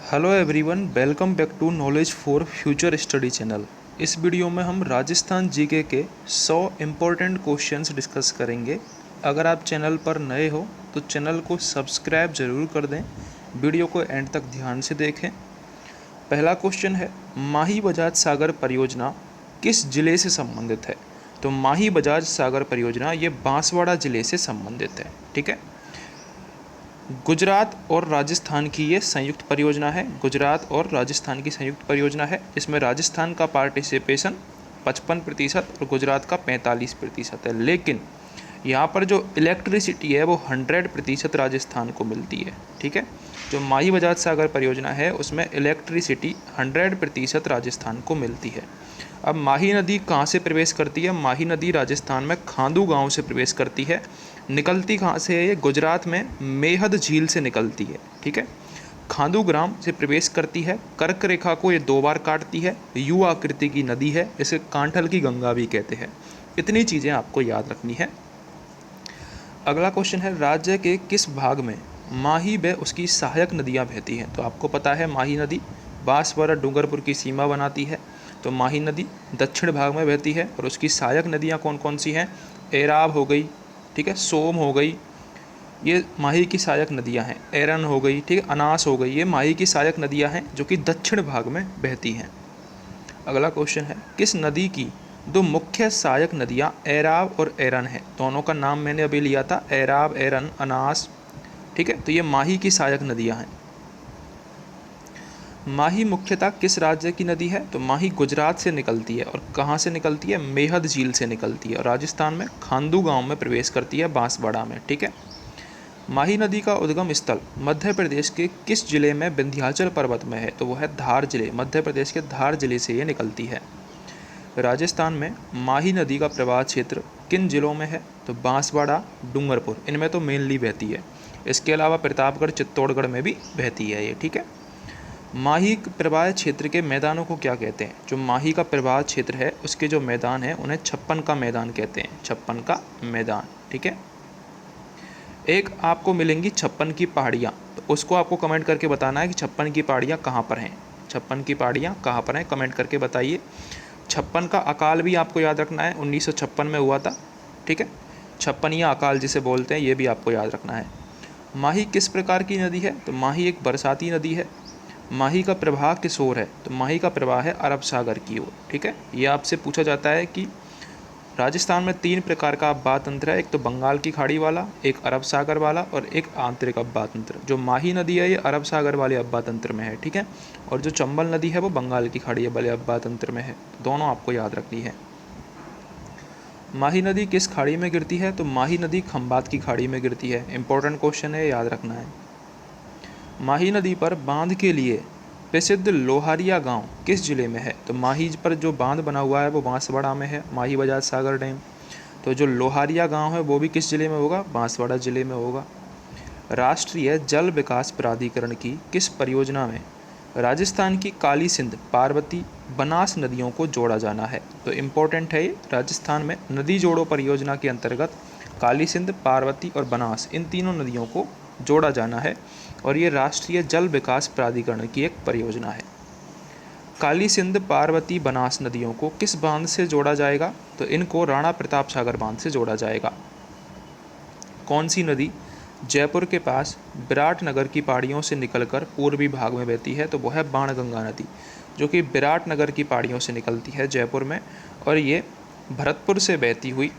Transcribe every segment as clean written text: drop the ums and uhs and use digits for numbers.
Hello everyone, welcome back to knowledge for future study channel. इस वीडियो में हम राजस्थान जीके के 100 इम्पोर्टेंट क्वेश्चंस डिस्कस करेंगे। अगर आप चैनल पर नए हो तो चैनल को सब्सक्राइब ज़रूर कर दें, वीडियो को एंड तक ध्यान से देखें। पहला क्वेश्चन है, माही बजाज सागर परियोजना किस जिले से संबंधित है? तो माही बजाज सागर परियोजना ये बांसवाड़ा जिले से संबंधित है। ठीक है, गुजरात और राजस्थान की ये संयुक्त परियोजना है। गुजरात और राजस्थान की संयुक्त परियोजना है। इसमें राजस्थान का पार्टिसिपेशन 55% और गुजरात का 45% है। लेकिन यहाँ पर जो इलेक्ट्रिसिटी है वो 100% राजस्थान को मिलती है। ठीक है, जो माही बजाज सागर परियोजना है उसमें इलेक्ट्रिसिटी 100% राजस्थान को मिलती है। अब माही नदी कहाँ से प्रवेश करती है? माही नदी राजस्थान में खांदू गांव से प्रवेश करती है। निकलती कहाँ से है? ये गुजरात में मेहद झील से निकलती है। ठीक है, खांदू ग्राम से प्रवेश करती है। कर्क रेखा को ये 2 बार काटती है। यू आकृति की नदी है, इसे कांठल की गंगा भी कहते हैं। इतनी चीज़ें आपको याद रखनी है। अगला क्वेश्चन है, राज्य के किस भाग में माही व उसकी सहायक नदियाँ बहती हैं? तो आपको पता है माही नदी बांसवाड़ा डूंगरपुर की सीमा बनाती है। तो माही नदी दक्षिण भाग में बहती है और उसकी सहायक नदियाँ कौन कौन सी हैं? एराब हो गई, ठीक है, सोम हो गई, ये माही की सहायक नदियाँ हैं। एरन हो गई, ठीक है, अनास हो गई, ये माही की सहायक नदियाँ हैं जो कि दक्षिण भाग में बहती हैं। अगला क्वेश्चन है, किस नदी की 2 मुख्य सहायक नदियाँ एराब और एरन हैं? दोनों का नाम मैंने अभी लिया था, एराब, एरन, अनास। ठीक है, तो ये माही की सहायक नदियाँ हैं। माही मुख्यतः किस राज्य की नदी है? तो माही गुजरात से निकलती है। और कहाँ से निकलती है? मेहद झील से निकलती है और राजस्थान में खांदू गांव में प्रवेश करती है, बांसवाड़ा में। ठीक है, माही नदी का उद्गम स्थल मध्य प्रदेश के किस जिले में विंध्याचल पर्वत में है? तो वो है धार जिले। मध्य प्रदेश के धार जिले से ये निकलती है। राजस्थान में माही नदी का प्रवाह क्षेत्र किन जिलों में है? तो बांसवाड़ा, डूंगरपुर, इनमें तो मेनली बहती है। इसके अलावा प्रतापगढ़, चित्तौड़गढ़ में भी बहती है ये। ठीक है, माही प्रवाह क्षेत्र के मैदानों को क्या कहते हैं? जो माही का प्रवाह क्षेत्र है उसके जो मैदान है उन्हें छप्पन का मैदान कहते हैं। छप्पन का मैदान। ठीक है, एक आपको मिलेंगी 56 की पहाड़ियाँ, तो उसको आपको कमेंट करके बताना है कि 56 की पहाड़ियाँ कहाँ पर हैं। 56 की पहाड़ियाँ कहाँ पर हैं, कमेंट करके बताइए। 56 का अकाल भी आपको याद रखना है, 1956 में हुआ था। ठीक है, 56 अकाल जिसे बोलते हैं, ये भी आपको याद रखना है। माही किस प्रकार की नदी है? तो माही एक बरसाती नदी है। माही का प्रवाह किस ओर है? तो माही का प्रवाह है अरब सागर की ओर। ठीक है, ये आपसे पूछा जाता है कि राजस्थान में 3 प्रकार का अववाह तंत्र है, एक तो बंगाल की खाड़ी वाला, एक अरब सागर वाला और एक आंतरिक अववाह तंत्र। जो माही नदी है ये अरब सागर वाले अववाह तंत्र में है। ठीक है, और जो चंबल नदी है वो बंगाल की खाड़ी वाले अववाह तंत्र में है। दोनों आपको याद रखनी है। माही नदी किस खाड़ी में गिरती है? तो माही नदी खंबात की खाड़ी में गिरती है। इंपॉर्टेंट क्वेश्चन है, याद रखना है। माही नदी पर बांध के लिए प्रसिद्ध लोहारिया गांव किस जिले में है? तो माही पर जो बांध बना हुआ है वो बांसवाड़ा में है, माही बजाज सागर डैम। तो जो लोहारिया गांव है वो भी किस जिले में होगा? बांसवाड़ा जिले में होगा। राष्ट्रीय जल विकास प्राधिकरण की किस परियोजना में राजस्थान की काली सिंध, पार्वती, बनास नदियों को जोड़ा जाना है? तो इम्पोर्टेंट है ये, राजस्थान में नदी जोड़ो परियोजना के अंतर्गत काली सिंध, पार्वती और बनास, इन तीनों नदियों को जोड़ा जाना है और ये राष्ट्रीय जल विकास प्राधिकरण की एक परियोजना है। काली सिंध, पार्वती, बनास नदियों को किस बांध से जोड़ा जाएगा? तो इनको राणा प्रताप सागर बांध से जोड़ा जाएगा। कौन सी नदी जयपुर के पास विराटनगर की पहाड़ियों से निकलकर पूर्वी भाग में बहती है? तो वो है बाणगंगा नदी, जो कि विराटनगर की पहाड़ियों से निकलती है जयपुर में और ये भरतपुर से बहती हुई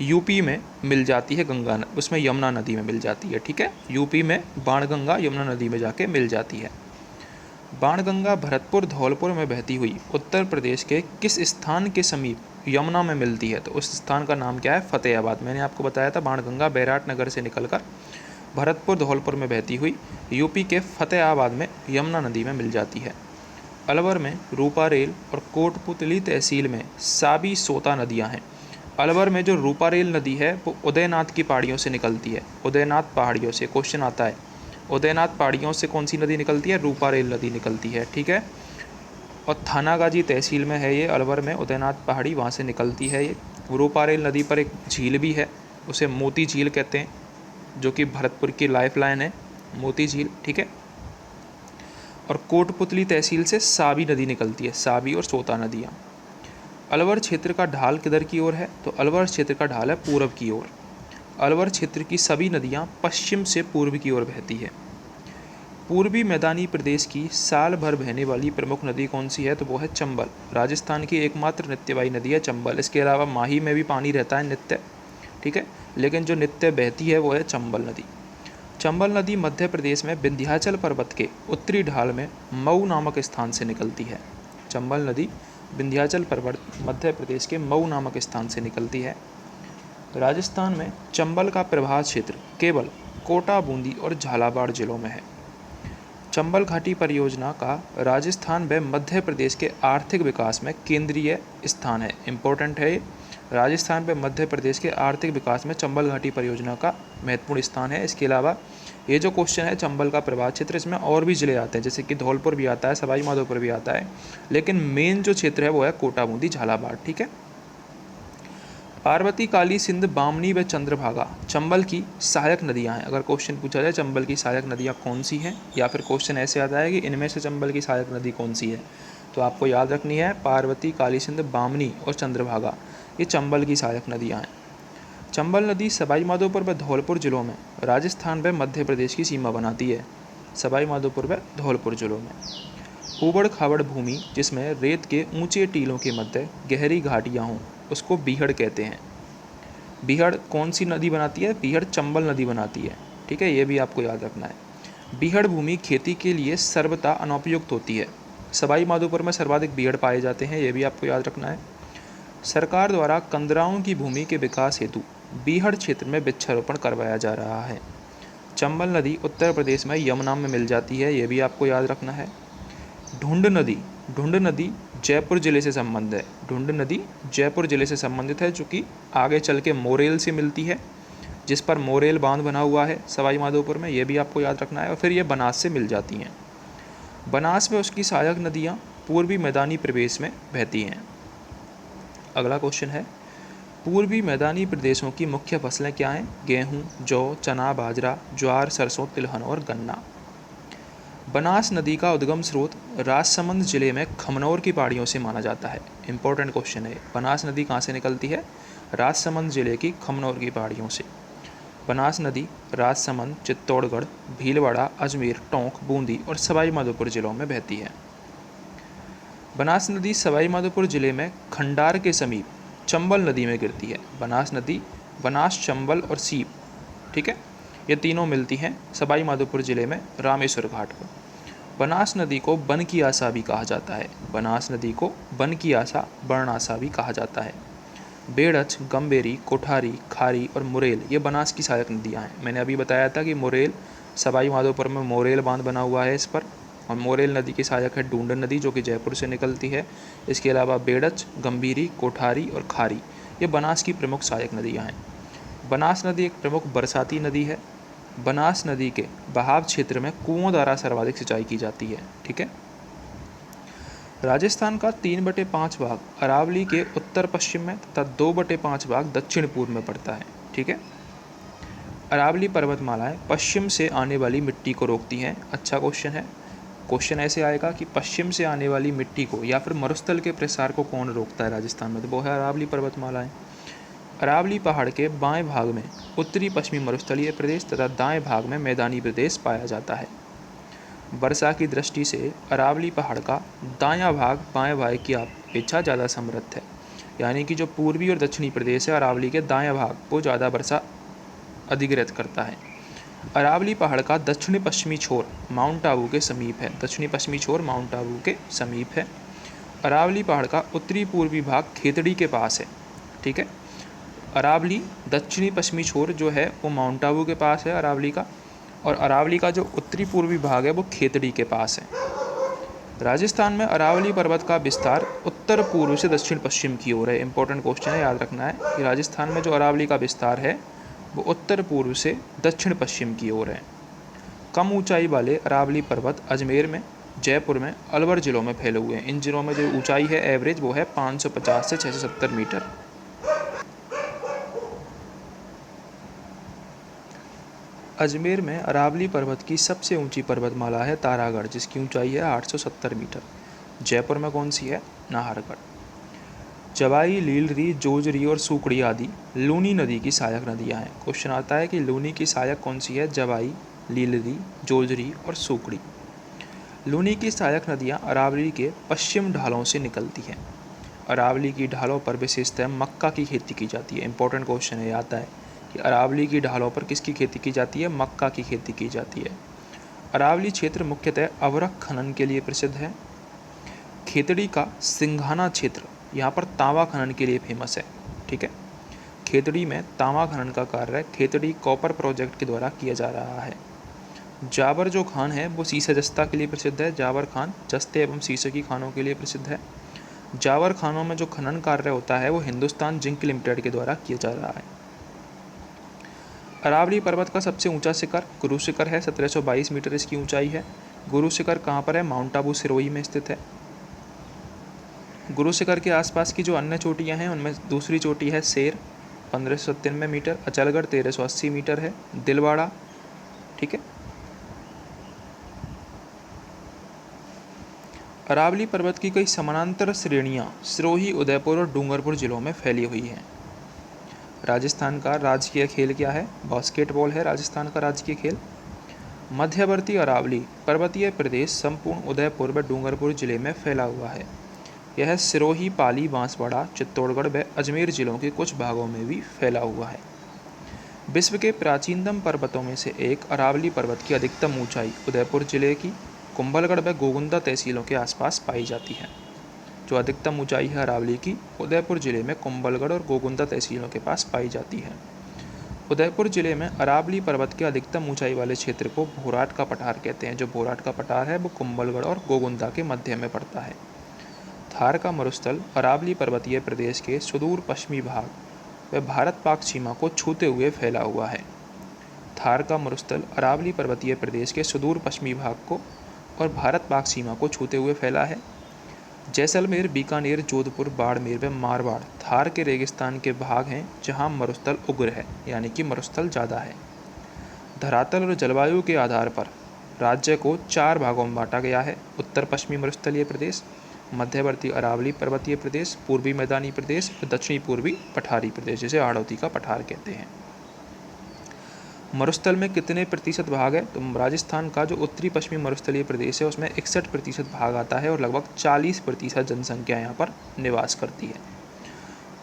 यूपी में मिल जाती है गंगा, उसमें यमुना नदी में मिल जाती है। ठीक है, यूपी में बाणगंगा यमुना नदी में जाके मिल जाती है। बाणगंगा भरतपुर, धौलपुर में बहती हुई उत्तर प्रदेश के किस स्थान के समीप यमुना में मिलती है? तो उस स्थान का नाम क्या है? फतेहाबाद। मैंने आपको बताया था बाणगंगा बैराटनगर से निकलकर भरतपुर, धौलपुर में बहती हुई यूपी के फतेहाबाद में यमुना नदी में मिल जाती है। अलवर में रूपारेल और कोटपुतली तहसील में साबी सोता नदियाँ हैं। अलवर में जो रूपारेल नदी है वो उदयनाथ की पहाड़ियों से निकलती है। उदयनाथ पहाड़ियों से क्वेश्चन आता है, उदयनाथ पहाड़ियों से कौन सी नदी निकलती है? रूपारेल नदी निकलती है। ठीक है, और थानागाजी तहसील में है ये अलवर में उदयनाथ पहाड़ी, वहाँ से निकलती है ये। रूपारेल नदी पर एक झील भी है, उसे मोती झील कहते हैं, जो कि भरतपुर की लाइफ लाइन है, मोती झील। ठीक है, और कोटपुतली तहसील से साबी नदी निकलती है, साबी और सोता नदियाँ। अलवर क्षेत्र का ढाल किधर की ओर है? तो अलवर क्षेत्र का ढाल है पूरब की ओर। अलवर क्षेत्र की सभी नदियाँ पश्चिम से पूर्व की ओर बहती है। पूर्वी मैदानी प्रदेश की साल भर बहने वाली प्रमुख नदी कौन सी है? तो वो है चंबल। राजस्थान की एकमात्र नित्यवाही नदी है चंबल। इसके अलावा माही में भी पानी रहता है नित्य, ठीक है, लेकिन जो नित्य बहती है वो है चंबल नदी। चंबल नदी मध्य प्रदेश में विंध्याचल पर्वत के उत्तरी ढाल में मऊ नामक स्थान से निकलती है। चंबल नदी विंध्याचल पर्वत मध्य प्रदेश के मऊ नामक स्थान से निकलती है। राजस्थान में चंबल का प्रभाव क्षेत्र केवल कोटा, बूंदी और झालावाड़ जिलों में है। चंबल घाटी परियोजना का राजस्थान व मध्य प्रदेश के आर्थिक विकास में केंद्रीय स्थान है। इम्पोर्टेंट है ये। राजस्थान व मध्य प्रदेश के आर्थिक विकास में चंबल घाटी परियोजना का महत्वपूर्ण स्थान है। इसके अलावा ये जो क्वेश्चन है चंबल का प्रभाव क्षेत्र, इसमें और भी जिले आते हैं, जैसे कि धौलपुर भी आता है, सवाई माधोपुर भी आता है, लेकिन मेन जो क्षेत्र है वो है कोटा, बूंदी, झालावाड़, ठीक है। पार्वती, काली, सिंध, बामनी व चंद्रभागा चंबल की सहायक नदियां हैं। अगर क्वेश्चन पूछा जाए चंबल की सहायक नदियां कौन सी हैं, या फिर क्वेश्चन ऐसे आता है कि इनमें से चंबल की सहायक नदी कौन सी है, तो आपको याद रखनी है पार्वती, काली, सिंध, बामनी और चंद्रभागा, ये चंबल की सहायक नदियाँ हैं। चंबल नदी सवाई माधोपुर व धौलपुर जिलों में राजस्थान व मध्य प्रदेश की सीमा बनाती है। सवाई माधोपुर व धौलपुर जिलों में ऊबड़ खाबड़ भूमि जिसमें रेत के ऊंचे टीलों के मध्य गहरी घाटियाँ हों उसको बीहड़ कहते हैं। बीहड़ कौन सी नदी बनाती है? बीहड़ चंबल नदी बनाती है, ठीक है, ये भी आपको याद रखना है। बीहड़ भूमि खेती के लिए सर्वथा अनुपयुक्त होती है। सवाई माधोपुर में सर्वाधिक बीहड़ पाए जाते हैं, ये भी आपको याद रखना है। सरकार द्वारा कंदराओं की भूमि के विकास हेतु बीहड़ क्षेत्र में वृक्षारोपण करवाया जा रहा है। चंबल नदी उत्तर प्रदेश में यमुना में मिल जाती है, ये भी आपको याद रखना है। ढूंढ नदी जयपुर जिले से संबंध है। ढूंढ नदी जयपुर जिले से संबंधित है, जो कि आगे चल के मोरेल से मिलती है, जिस पर मोरेल बांध बना हुआ है सवाई माधोपुर में, ये भी आपको याद रखना है। और फिर ये बनास से मिल जाती हैं। बनास में उसकी सहायक नदियाँ पूर्वी मैदानी प्रदेश में बहती हैं। अगला क्वेश्चन है, पूर्वी मैदानी प्रदेशों की मुख्य फसलें क्या हैं? गेहूँ, जौ, चना, बाजरा, ज्वार, सरसों, तिलहन और गन्ना। बनास नदी का उद्गम स्रोत राजसमंद जिले में खमनौर की पहाड़ियों से माना जाता है। इंपॉर्टेंट क्वेश्चन है। बनास नदी कहाँ से निकलती है? राजसमंद जिले की खमनौर की पहाड़ियों से। बनास नदी राजसमंद, चित्तौड़गढ़, भीलवाड़ा, अजमेर, टोंक, बूंदी और सवाई माधोपुर जिलों में बहती है। बनास नदी सवाई माधोपुर जिले में खंडार के समीप चंबल नदी में गिरती है। बनास नदी बनास, चंबल और सीप, ठीक है, ये तीनों मिलती हैं सवाई माधोपुर जिले में रामेश्वर घाट पर। बनास नदी को बन की आसा भी कहा जाता है। बनास नदी को बन की आसा, बर्णासा भी कहा जाता है। बेड़च, गंबेरी, कोठारी, खारी और मुरेल ये बनास की सहायक नदियाँ हैं। मैंने अभी बताया था कि मुरेल, सवाई माधोपुर में मोरेल बांध बना हुआ है इस पर, और मोरेल नदी की सहायक है ढूंढ नदी जो कि जयपुर से निकलती है। इसके अलावा बेड़च, गंभीरी, कोठारी और खारी ये बनास की प्रमुख सहायक नदियाँ हैं। बनास नदी एक प्रमुख बरसाती नदी है। बनास नदी के बहाव क्षेत्र में कुओं द्वारा सर्वाधिक सिंचाई की जाती है, ठीक है। राजस्थान का 3/5 भाग अरावली के उत्तर पश्चिम में तथा 2/5 भाग दक्षिण पूर्व में पड़ता है, ठीक है। अरावली पर्वतमालाएं पश्चिम से आने वाली मिट्टी को रोकती हैं। अच्छा क्वेश्चन है। क्वेश्चन ऐसे आएगा कि पश्चिम से आने वाली मिट्टी को या फिर मरुस्थल के प्रसार को कौन रोकता है राजस्थान में? तो वो है अरावली पर्वतमालाएं। अरावली पहाड़ के बाएं भाग में उत्तरी पश्चिमी मरुस्थलीय प्रदेश तथा दाएं भाग में मैदानी प्रदेश पाया जाता है। वर्षा की दृष्टि से अरावली पहाड़ का दायां भाग बाएं भाग की अपेक्षा ज़्यादा समृद्ध है, यानी कि जो पूर्वी और दक्षिणी प्रदेश है अरावली के दायां भाग को ज़्यादा वर्षा अधिग्रहित करता है। अरावली पहाड़ का दक्षिणी पश्चिमी छोर माउंट आबू के समीप है। दक्षिणी पश्चिमी छोर माउंट आबू के समीप है। अरावली पहाड़ का उत्तरी पूर्वी भाग खेतड़ी के पास है, ठीक है। अरावली दक्षिणी पश्चिमी छोर जो है वो माउंट आबू के पास है अरावली का, और अरावली का जो उत्तरी पूर्वी भाग है वो खेतड़ी के पास है। राजस्थान में अरावली पर्वत का विस्तार उत्तर पूर्व से दक्षिण पश्चिम की ओर है। इंपॉर्टेंट क्वेश्चन है, याद रखना है कि राजस्थान में जो अरावली का विस्तार है वो उत्तर पूर्व से दक्षिण पश्चिम की ओर है। कम ऊंचाई वाले अरावली पर्वत अजमेर में, जयपुर में, अलवर जिलों में फैले हुए हैं। इन जिलों में जो ऊंचाई है एवरेज वो है 550 से 670 मीटर। अजमेर में अरावली पर्वत की सबसे ऊंची पर्वतमाला है तारागढ़, जिसकी ऊंचाई है 870 मीटर। जयपुर में कौन सी है? नाहरगढ़। जवाई, लीलरी, जोजरी और सूकड़ी आदि लूनी नदी की सहायक नदियां हैं। क्वेश्चन आता है कि लूनी की सहायक कौन सी है? जवाई, लीलरी, जोजरी और सूकड़ी। लूनी की सहायक नदियां अरावली के पश्चिम ढालों से निकलती हैं। अरावली की ढालों पर विशेषतः मक्का की खेती की जाती है। इंपॉर्टेंट क्वेश्चन है, आता है कि अरावली की ढालों पर किसकी खेती की जाती है? मक्का की खेती की जाती है। अरावली क्षेत्र मुख्यतः अवरख खनन के लिए प्रसिद्ध है। खेतड़ी का सिंघाना क्षेत्र यहाँ पर तांबा खनन के लिए फेमस है। ठीक है, खेतड़ी में तांबा खनन का कार्य खेतड़ी कॉपर प्रोजेक्ट के द्वारा किया जा रहा है। जाबर जो खान है वो सीसे जस्ता के लिए प्रसिद्ध है। जाबर खान जस्ते एवं सीसे की खानों के लिए प्रसिद्ध है। जावर खानों में जो खनन कार्य होता है वो हिंदुस्तान जिंक लिमिटेड के द्वारा किया जा रहा है। अरावली पर्वत का सबसे ऊंचा शिखर गुरु शिखर है, 1722 मीटर इसकी ऊंचाई है। गुरु शिखर कहाँ पर है? माउंट आबू सिरोही में स्थित है। गुरु शिखर के आसपास की जो अन्य चोटियाँ हैं उनमें दूसरी चोटी है शेर 1593 मीटर, अचलगढ़ 1380 मीटर है, दिलवाड़ा। ठीक है, अरावली पर्वत की कई समानांतर श्रेणियाँ सिरोही, उदयपुर और डूंगरपुर जिलों में फैली हुई हैं। राजस्थान का राजकीय खेल क्या है? बास्केटबॉल है राजस्थान का राजकीय खेल। मध्यवर्ती अरावली पर्वतीय प्रदेश संपूर्ण उदयपुर व डूंगरपुर जिले में फैला हुआ है। यह सिरोही, पाली, बांसवाड़ा, चित्तौड़गढ़ व अजमेर जिलों के कुछ भागों में भी फैला हुआ है। विश्व के प्राचीनतम पर्वतों में से एक अरावली पर्वत की अधिकतम ऊंचाई उदयपुर जिले की कुंभलगढ़ व गोगुंदा तहसीलों के आसपास पाई जाती है। जो अधिकतम ऊंचाई है अरावली की, उदयपुर जिले में कुंभलगढ़ और गोगुंदा तहसीलों के पास पाई जाती है। उदयपुर जिले में अरावली पर्वत के अधिकतम ऊंचाई वाले क्षेत्र को भोराट का पठार कहते हैं। जो भोराट का पठार है वो कुंभलगढ़ और गोगुंदा के मध्य में पड़ता है। थार का मरुस्थल अरावली पर्वतीय प्रदेश के सुदूर पश्चिमी भाग व भारत पाक सीमा को छूते हुए फैला हुआ है। थार का मरुस्थल अरावली पर्वतीय प्रदेश के सुदूर पश्चिमी भाग को और भारत पाक सीमा को छूते हुए फैला है। जैसलमेर, बीकानेर, जोधपुर, बाड़मेर व मारवाड़ थार के रेगिस्तान के भाग हैं जहां मरुस्थल उग्र है, यानी कि मरुस्थल ज़्यादा है। धरातल और जलवायु के आधार पर राज्य को 4 भागों में बांटा गया है। उत्तर पश्चिमी मरुस्थलीय प्रदेश, मध्यवर्ती अरावली पर्वतीय प्रदेश, पूर्वी मैदानी प्रदेश और दक्षिणी पूर्वी पठारी प्रदेश, जिसे हाड़ौती का पठार कहते हैं। मरुस्थल में कितने प्रतिशत भाग है? तो राजस्थान का जो उत्तरी पश्चिमी मरुस्थलीय प्रदेश है उसमें 61% भाग आता है और लगभग 40% जनसंख्या यहाँ पर निवास करती है।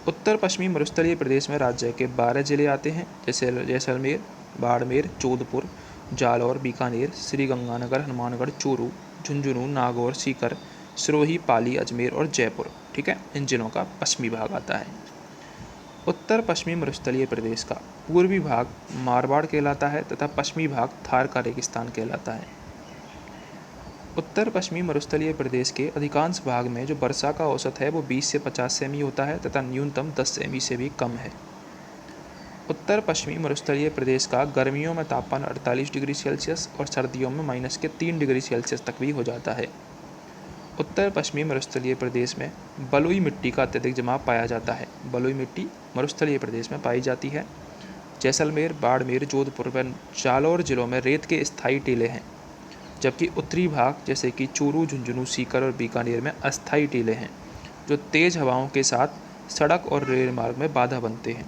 उत्तर पश्चिमी मरुस्थलीय प्रदेश में राज्य के 12 जिले आते हैं, जैसे जैसलमेर, बाड़मेर, जोधपुर, जालौर, बीकानेर, श्रीगंगानगर, हनुमानगढ़, चूरू, झुंझुनू, नागौर, सीकर, सिरोही, पाली, अजमेर और जयपुर। ठीक है, इन जिलों का पश्चिमी भाग आता है। उत्तर पश्चिमी मरुस्थलीय प्रदेश का पूर्वी भाग मारवाड़ कहलाता है तथा पश्चिमी भाग थार का रेगिस्तान कहलाता है। उत्तर पश्चिमी मरुस्थलीय प्रदेश के अधिकांश भाग में जो वर्षा का औसत है वो 20 से 50 सेमी होता है तथा न्यूनतम 10 सेमी से भी कम है। उत्तर पश्चिमी मरुस्थलीय प्रदेश का गर्मियों में तापमान 48 डिग्री सेल्सियस और सर्दियों में -3 डिग्री सेल्सियस तक भी हो जाता है। उत्तर पश्चिमी मरुस्थलीय प्रदेश में बलुई मिट्टी का अत्यधिक जमाव पाया जाता है। बलुई मिट्टी मरुस्थलीय प्रदेश में पाई जाती है। जैसलमेर, बाड़मेर, जोधपुर व जालौर जिलों में रेत के स्थायी टीले हैं, जबकि उत्तरी भाग जैसे कि चूरू, झुंझुनू, सीकर और बीकानेर में अस्थायी टीले हैं, जो तेज़ हवाओं के साथ सड़क और रेल मार्ग में बाधा बनते हैं।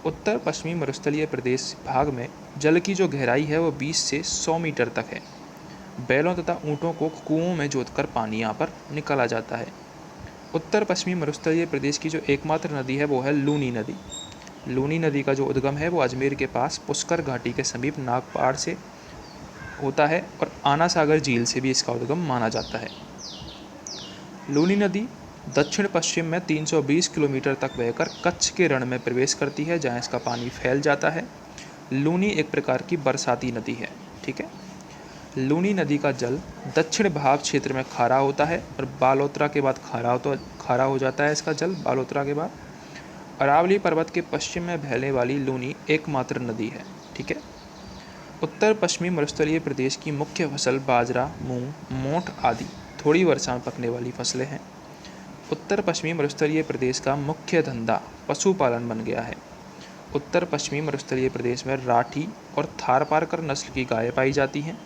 उत्तर पश्चिमी मरुस्थलीय प्रदेश भाग में जल की जो गहराई है वो 20 से 100 मीटर तक है। बैलों तथा ऊँटों को कुओं में जोतकर पानी यहाँ पर निकाला जाता है। उत्तर पश्चिमी मरुस्थलीय प्रदेश की जो एकमात्र नदी है वो है लूनी नदी। लूनी नदी का जो उद्गम है वो अजमेर के पास पुष्कर घाटी के समीप नागपाड़ से होता है और आना सागर झील से भी इसका उद्गम माना जाता है। लूनी नदी दक्षिण पश्चिम में 320 किलोमीटर तक बहकर कच्छ के रण में प्रवेश करती है, जहाँ इसका पानी फैल जाता है। लूनी एक प्रकार की बरसाती नदी है। ठीक है, लूनी नदी का जल दक्षिण भाग क्षेत्र में खारा होता है और बालोतरा के बाद खारा हो जाता है इसका जल बालोतरा के बाद। अरावली पर्वत के पश्चिम में बहने वाली लूनी एकमात्र नदी है। ठीक है, उत्तर पश्चिमी मरुस्थलीय प्रदेश की मुख्य फसल बाजरा, मूंग, मोठ आदि थोड़ी वर्षा में पकने वाली फसलें हैं। उत्तर पश्चिमी मरुस्थलीय प्रदेश का मुख्य धंधा पशुपालन बन गया है। उत्तर पश्चिमी मरुस्थलीय प्रदेश में राठी और थारपारकर नस्ल की गायें पाई जाती हैं।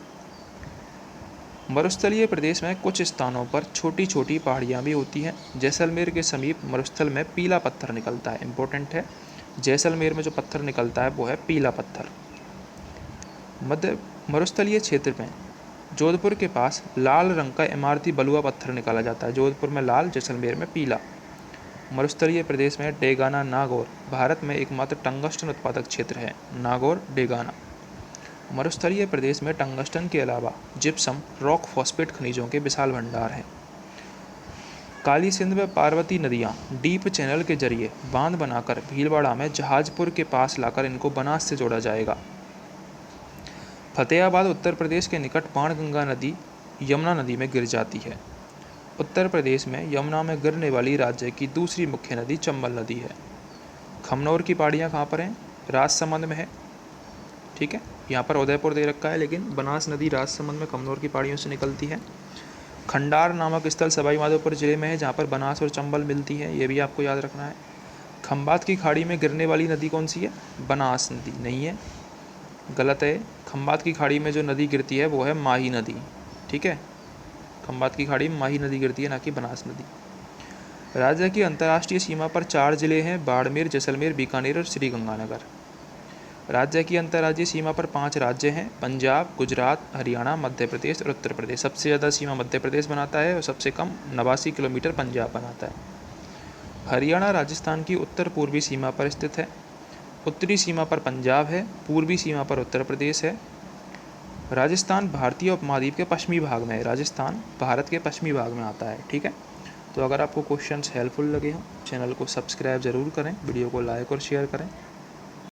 मरुस्थलीय प्रदेश में कुछ स्थानों पर छोटी छोटी पहाड़ियाँ भी होती हैं। जैसलमेर के समीप मरुस्थल में पीला पत्थर निकलता है, इंपॉर्टेंट है। जैसलमेर में जो पत्थर निकलता है वो है पीला पत्थर। मध्य मरुस्थलीय क्षेत्र में जोधपुर के पास लाल रंग का इमारती बलुआ पत्थर निकाला जाता है। जोधपुर में लाल, जैसलमेर में पीला। मरुस्थलीय प्रदेश में डेगाना नागौर भारत में एकमात्र टंगस्टन उत्पादक क्षेत्र है। नागौर, डेगाना। मरुस्थलीय प्रदेश में टंगस्टन के अलावा जिप्सम, रॉक फॉस्फेट खनिजों के विशाल भंडार हैं। काली सिंध में पार्वती नदियाँ डीप चैनल के जरिए बांध बनाकर भीलवाड़ा में जहाजपुर के पास लाकर इनको बनास से जोड़ा जाएगा। फतेहाबाद उत्तर प्रदेश के निकट बाणगंगा नदी यमुना नदी में गिर जाती है। उत्तर प्रदेश में यमुना में गिरने वाली राज्य की दूसरी मुख्य नदी चंबल नदी है। खमनौर की पहाड़ियाँ कहाँ पर हैं? राजसमंद में है, ठीक है। यहाँ पर उदयपुर दे रखा है, लेकिन बनास नदी राजसमंद में खमनौर की पहाड़ियों से निकलती है। खंडार नामक स्थल सवाई माधोपुर जिले में है, जहाँ पर बनास और चंबल मिलती है, ये भी आपको याद रखना है। खंबात की खाड़ी में गिरने वाली नदी कौन सी है? बनास नदी नहीं है, गलत है। खंबात की खाड़ी में जो नदी गिरती है वो है माही नदी, ठीक है। खंबात की खाड़ी में माही नदी गिरती है, ना कि बनास नदी। राज्य की अंतर्राष्ट्रीय सीमा पर 4 जिले हैं, बाड़मेर, जैसलमेर, बीकानेर और श्रीगंगानगर। राज्य की अंतर्राज्यीय सीमा पर 5 राज्य हैं, पंजाब, गुजरात, हरियाणा, मध्य प्रदेश और उत्तर प्रदेश। सबसे ज़्यादा सीमा मध्य प्रदेश बनाता है और सबसे कम 89 किलोमीटर पंजाब बनाता है। हरियाणा राजस्थान की उत्तर पूर्वी सीमा पर स्थित है। उत्तरी सीमा पर पंजाब है, पूर्वी सीमा पर उत्तर प्रदेश है। राजस्थान भारतीय उपमहाद्वीप के पश्चिमी भाग में है। राजस्थान भारत के पश्चिमी भाग में आता है, ठीक है। तो अगर आपको क्वेश्चंस हेल्पफुल लगे हों, चैनल को सब्सक्राइब ज़रूर करें, वीडियो को लाइक और शेयर करें।